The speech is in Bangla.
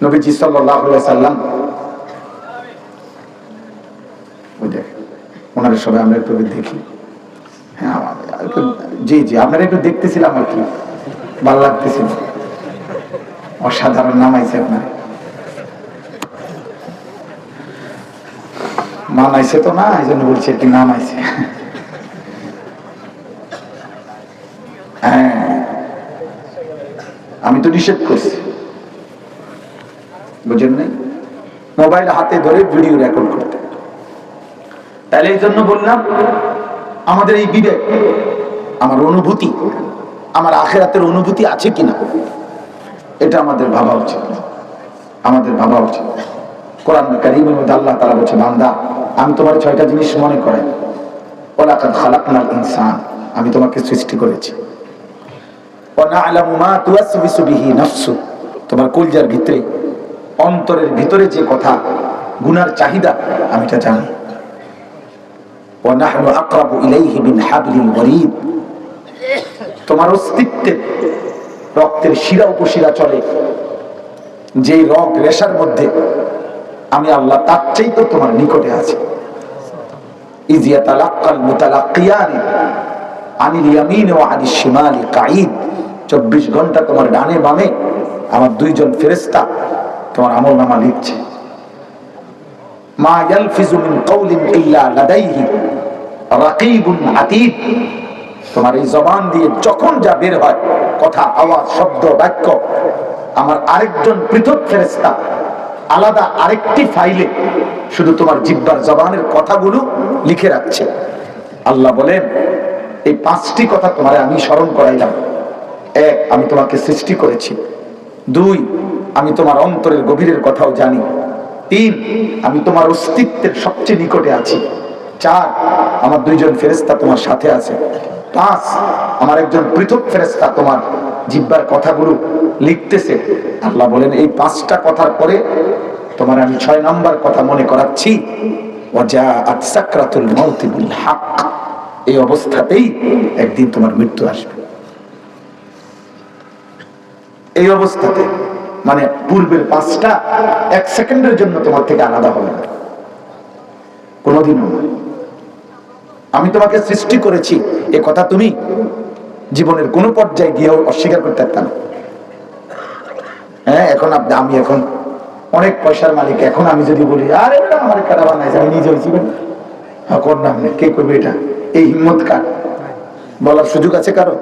নবীজি সাল্লাল্লাহু আলাইহি সাল্লাম ওনারা সবাই আমরা একটু দেখি। হ্যাঁ জি জি আপনারা একটু দেখতেছিলাম আর কি, ভালো লাগতেছিল, অসাধারণ নামাইছে আপনার, মানাইছে তো না, এই জন্য বলছি কি নামাইছে। হ্যাঁ আমি তো নিষেধ করছি, বুঝেন নাই, মোবাইল হাতে ধরে ভিডিও রেকর্ড করতে। তাহলে এই জন্য বললাম আমাদের এই বিবেক, আমার অনুভূতি, আমার আখিরাতের অনুভূতি আছে কিনা এটা আমাদের ভাবা উচিত, আমাদের ভাবা উচিত। কোরআন কারীমের মধ্যে আল্লাহ তাআলা বলেছে, বান্দা আমি তোমার 6টা জিনিস মনে করাই। ওয়ালাকাদ খালাকনাল ইনসান, আমি তোমাকে সৃষ্টি করেছি। ওয়া না'লামু মা তুওয়াসবিসু বিহি নাফসু, তোমার কলিজার ভিতরে, অন্তরের ভিতরে যে কথা, গুনার চাহিদা আমি এটা জানি। ওয়া নাহনু আকরাবু ইলাইহি মিন হাবলিল ওয়ারিদ, তোমার অস্তিত্বের রক্তের শিরা উপশিরা চলে যে রগ রেশার মধ্যে, আমি আল্লাহ তার চাইতে তোমার নিকটে আছি। ইয ইয়াতালাক্কাল মুতালাক্কিয়ানি আনিল ইয়ামিন ওয়া আনিশ শিমালি কাঈদ, 24 ঘন্টা তোমার ডানে বামে আমার 2 জন ফেরেশতা তোমার আমলনামা লিখছে। মা ইয়ালফিজু মিন কাওলিন ইল্লা লাদাইহি রাকীবুন আতীদ, তোমার এই জবান দিয়ে যখন যা বের হয় কথা, আওয়াজ, শব্দ, বাক্য, আমার আরেকজন পৃথক ফেরেশতা আলাদা আরেকটি ফাইলে শুধু তোমার জিহ্বার জবানের কথাগুলো লিখে রাখছে। আল্লাহ বলেন এই 5টি কথা তোমারে আমি স্মরণ করাইলাম। 1, আমি তোমাকে সৃষ্টি করেছি। 2, আমি তোমার অন্তরের গভীরের কথাও জানি। 3, আমি তোমার অস্তিত্বের সবচেয়ে নিকটে আছি। 4, আমার 2 জন ফেরেশতা তোমার সাথে আছে। 5, আমার একজন পৃথক ফেরেশতা তোমার জিহ্বার কথাগুলো লিখতেছে। আল্লাহ বলেন এই 5টা কথার পরে তোমার আমি 6 নম্বর কথা মনে করাচ্ছি, ওয়াজাআত সাকরাতুল মাউত বিল হক, এই অবস্থাতেই একদিন তোমার মৃত্যু আসবে। এই অবস্থাতে মানে পূর্বের 5টা 1 সেকেন্ডের জন্য তোমার থেকে আলাদা হবে না, কোনোদিনও না। আমি তোমাকে সৃষ্টি করেছি এ কথা তুমি জীবনের কোন পর্যায়ে গিয়েও অস্বীকার করতে পারতাম না। হ্যাঁ এখন আমি এখন অনেক পয়সার মালিক, এখন আমি যদি বলি আরে এটা আমার কাটা বানাইছে, আমি নিজে হয়েছি, করলাম না, কে করবে এটা? এই হিম্মত কার? বলার সুযোগ আছে কারো?